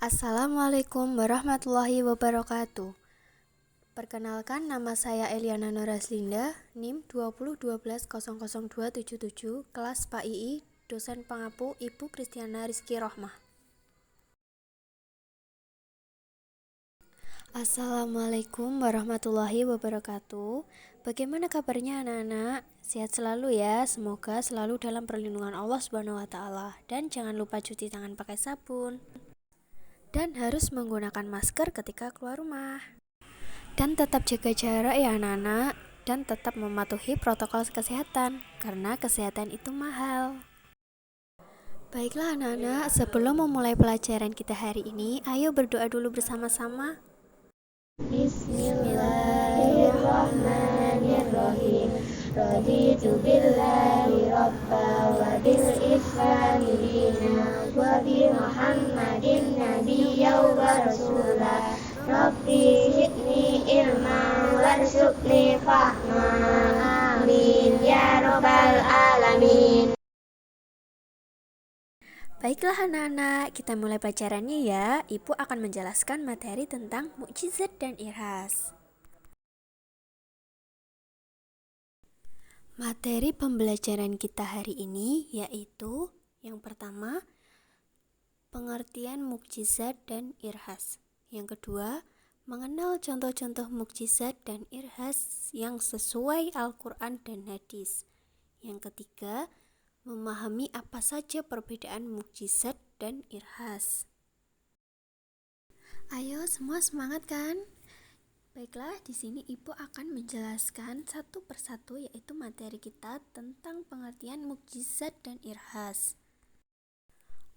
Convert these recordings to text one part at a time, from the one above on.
Assalamualaikum warahmatullahi wabarakatuh. Perkenalkan, nama saya Eliana Noraslinda, NIM 2012000277, kelas PAII, dosen pengapu Ibu Kristiana Rizky Rohmah. Assalamualaikum warahmatullahi wabarakatuh. Bagaimana kabarnya anak-anak? Sehat selalu ya, semoga selalu dalam perlindungan Allah Subhanahu wa Ta'ala. Dan jangan lupa cuci tangan pakai sabun. Dan harus menggunakan masker ketika keluar rumah. Dan tetap jaga jarak ya anak-anak, dan tetap mematuhi protokol kesehatan, karena kesehatan itu mahal. Baiklah anak-anak, sebelum memulai pelajaran kita hari ini, ayo berdoa dulu bersama-sama. Bismillahirrahmanirrahim. Raditu billahi rabba wa bil islami dina wa bi Muhammadin nabiyya wa rasula. Rabbi zidni ilma warzuqni fahma. Amin ya rabbal alamin. Baiklah anak-anak, kita mulai pelajarannya ya. Ibu akan menjelaskan materi tentang mukjizat dan irhas. Materi pembelajaran kita hari ini yaitu yang pertama, pengertian mukjizat dan irhas. Yang kedua, mengenal contoh-contoh mukjizat dan irhas yang sesuai Al-Quran dan hadis. Yang ketiga, memahami apa saja perbedaan mukjizat dan irhas. Ayo semua semangat kan? Baiklah, di sini Ibu akan menjelaskan satu persatu yaitu materi kita tentang pengertian mukjizat dan irhas.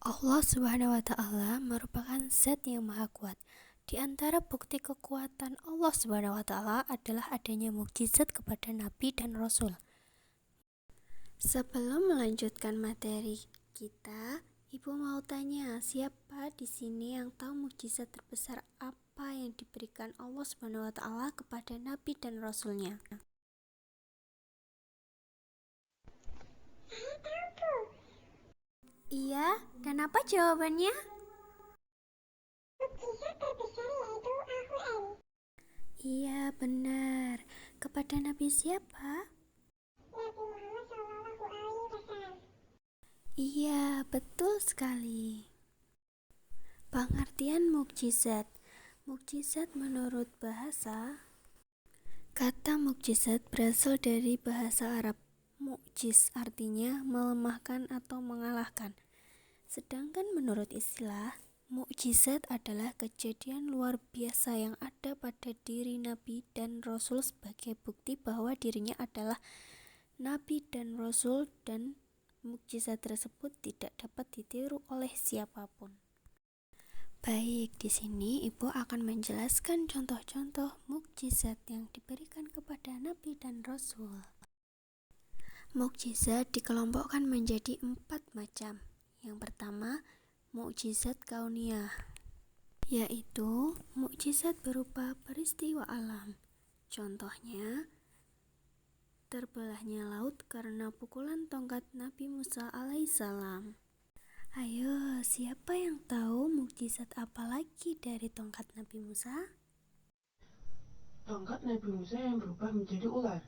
Allah Subhanahu wa Ta'ala merupakan zat yang maha kuat. Di antara bukti kekuatan Allah Subhanahu wa Ta'ala adalah adanya mukjizat kepada Nabi dan Rasul. Sebelum melanjutkan materi kita, Ibu mau tanya, siapa di sini yang tahu mukjizat terbesar apa yang diberikan Allah Subhanahu wa Ta'ala kepada Nabi dan Rasulnya? Iya, dan apa jawabannya? Mukjizat terbesar yaitu Al-Quran. Iya, benar. Kepada Nabi siapa? Nabi Muhammad SAW. Iya, betul sekali. Pengertian mukjizat. Mukjizat menurut bahasa, kata mukjizat berasal dari bahasa Arab. Mukjiz artinya melemahkan atau mengalahkan. Sedangkan menurut istilah, mukjizat adalah kejadian luar biasa yang ada pada diri Nabi dan Rasul sebagai bukti bahwa dirinya adalah Nabi dan Rasul, dan mukjizat tersebut tidak dapat ditiru oleh siapapun. Baik, di sini Ibu akan menjelaskan contoh-contoh mukjizat yang diberikan kepada Nabi dan Rasul. Mukjizat dikelompokkan menjadi 4 macam. Yang pertama, mukjizat kauniyah, yaitu mukjizat berupa peristiwa alam. Contohnya, terbelahnya laut karena pukulan tongkat Nabi Musa alaihissalam. Ayo, siapa yang tahu mukjizat apa lagi dari tongkat Nabi Musa? Tongkat Nabi Musa yang berubah menjadi ular.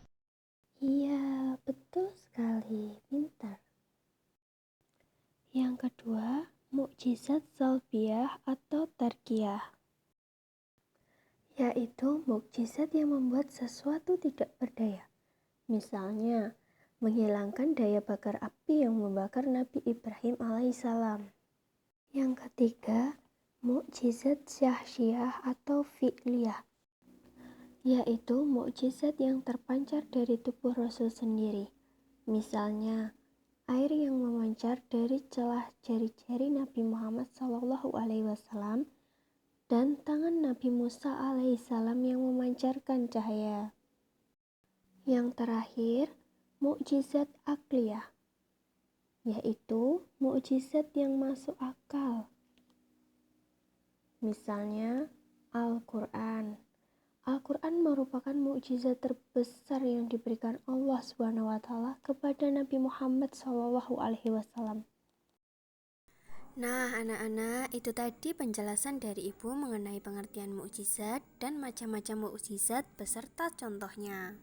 Iya, betul sekali, pintar. Yang kedua, mukjizat salbiyah atau tarkiyah, yaitu mukjizat yang membuat sesuatu tidak berdaya. Misalnya, menghilangkan daya bakar api yang membakar Nabi Ibrahim alaihissalam. Yang ketiga, mukjizat syahsyiah atau fi'liyah, yaitu mukjizat yang terpancar dari tubuh Rasul sendiri. Misalnya, air yang memancar dari celah jari-jari Nabi Muhammad SAW dan tangan Nabi Musa alaihissalam yang memancarkan cahaya. Yang terakhir, mukjizat akliyah, yaitu mukjizat yang masuk akal. Misalnya, Al-Quran. Al-Quran merupakan mukjizat terbesar yang diberikan Allah SWT kepada Nabi Muhammad SAW. Nah, anak-anak, itu tadi penjelasan dari Ibu mengenai pengertian mukjizat dan macam-macam mukjizat beserta contohnya.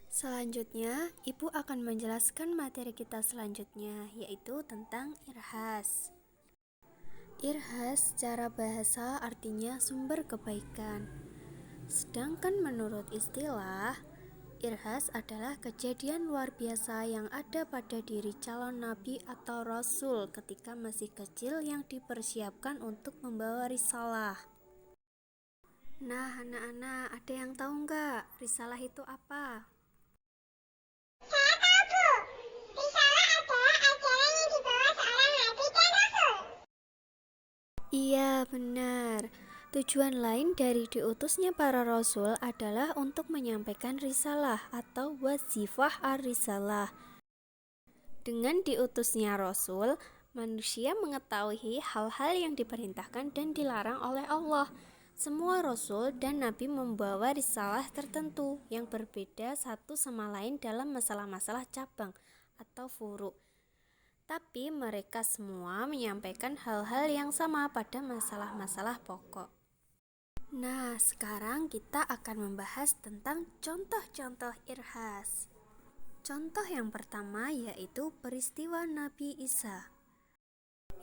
Selanjutnya, Ibu akan menjelaskan materi kita selanjutnya, yaitu tentang irhas. Irhas secara bahasa artinya sumber kebaikan. Sedangkan menurut istilah, irhas adalah kejadian luar biasa yang ada pada diri calon nabi atau rasul ketika masih kecil yang dipersiapkan untuk membawa risalah. Nah, anak-anak, ada yang tahu nggak risalah itu apa? Saya tahu, Bu. Risalah adalah ajaran yang dibawa seorang nabi dan rasul. Iya, benar. Tujuan lain dari diutusnya para rasul adalah untuk menyampaikan risalah atau wazifah ar-risalah. Dengan diutusnya rasul, manusia mengetahui hal-hal yang diperintahkan dan dilarang oleh Allah. Semua rasul dan nabi membawa risalah tertentu yang berbeda satu sama lain dalam masalah-masalah cabang atau furu'. Tapi mereka semua menyampaikan hal-hal yang sama pada masalah-masalah pokok. Nah, sekarang kita akan membahas tentang contoh-contoh irhas. Contoh yang pertama yaitu peristiwa Nabi Isa,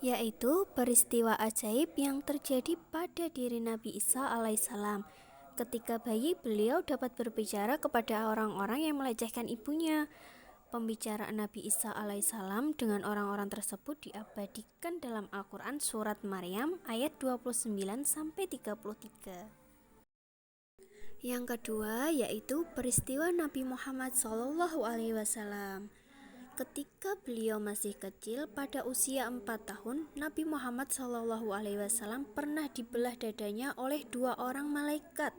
yaitu peristiwa ajaib yang terjadi pada diri Nabi Isa alaihissalam. Ketika bayi, beliau dapat berbicara kepada orang-orang yang melecehkan ibunya. Pembicaraan Nabi Isa alaihissalam dengan orang-orang tersebut diabadikan dalam Al-Quran Surat Maryam ayat 29-33. Yang kedua yaitu peristiwa Nabi Muhammad SAW. Ketika beliau masih kecil pada usia 4 tahun, Nabi Muhammad SAW pernah dibelah dadanya oleh 2 orang malaikat.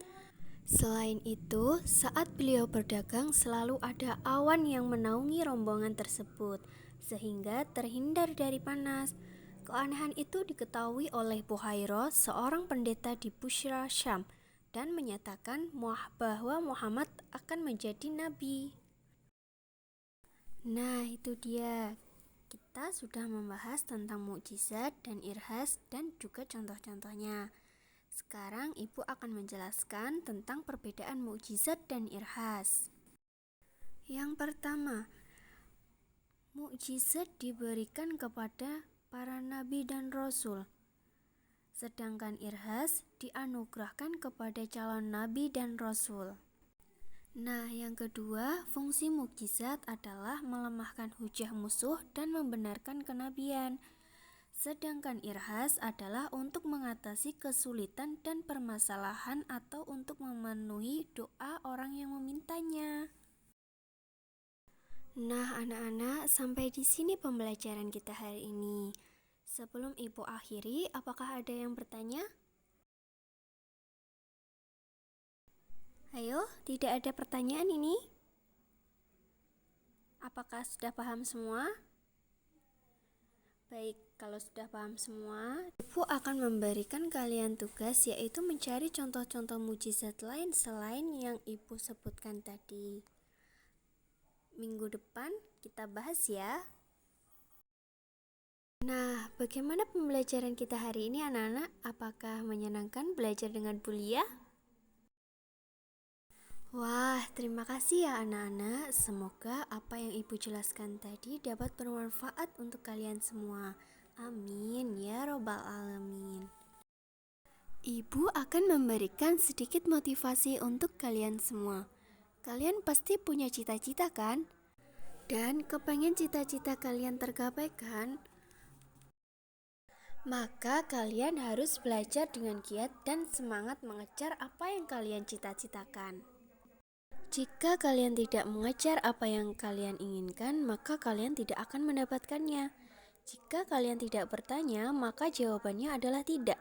Selain itu, saat beliau berdagang selalu ada awan yang menaungi rombongan tersebut, sehingga terhindar dari panas. Keanehan itu diketahui oleh Buhairah, seorang pendeta di Busra, Syam, dan menyatakan bahwa Muhammad akan menjadi nabi. Nah, itu dia. Kita sudah membahas tentang mukjizat dan irhas dan juga contoh-contohnya. Sekarang Ibu akan menjelaskan tentang perbedaan mukjizat dan irhas. Yang pertama, mukjizat diberikan kepada para nabi dan rasul, sedangkan irhas dianugerahkan kepada calon nabi dan rasul. Nah, yang kedua, fungsi mukjizat adalah melemahkan hujah musuh dan membenarkan kenabian. Sedangkan irhas adalah untuk mengatasi kesulitan dan permasalahan atau untuk memenuhi doa orang yang memintanya. Nah, anak-anak, sampai di sini pembelajaran kita hari ini. Sebelum Ibu akhiri, apakah ada yang bertanya? Ayo, tidak ada pertanyaan ini? Apakah sudah paham semua? Baik, kalau sudah paham semua, Ibu akan memberikan kalian tugas yaitu mencari contoh-contoh mukjizat lain selain yang Ibu sebutkan tadi. Minggu depan kita bahas ya. Nah, bagaimana pembelajaran kita hari ini anak-anak? Apakah menyenangkan belajar dengan Bu Lia? Wah, terima kasih ya anak-anak. Semoga apa yang Ibu jelaskan tadi dapat bermanfaat untuk kalian semua. Amin ya robbal alamin. Ibu akan memberikan sedikit motivasi untuk kalian semua. Kalian pasti punya cita-cita kan? Dan kepengen cita-cita kalian tergapai kan? Maka kalian harus belajar dengan giat dan semangat mengejar apa yang kalian cita-citakan. Jika kalian tidak mengejar apa yang kalian inginkan, maka kalian tidak akan mendapatkannya. Jika kalian tidak bertanya, maka jawabannya adalah tidak.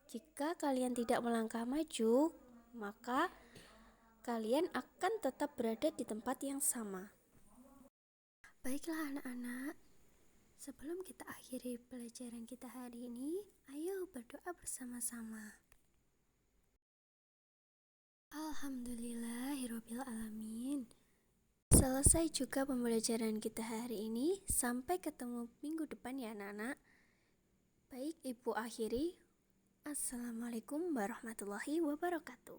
Jika kalian tidak melangkah maju, maka kalian akan tetap berada di tempat yang sama. Baiklah anak-anak, sebelum kita akhiri pelajaran kita hari ini, ayo berdoa bersama-sama. Alhamdulillahirobbilalamin. Selesai juga pembelajaran kita hari ini. Sampai ketemu minggu depan ya anak-anak. Baik, Ibu akhiri. Assalamualaikum warahmatullahi wabarakatuh.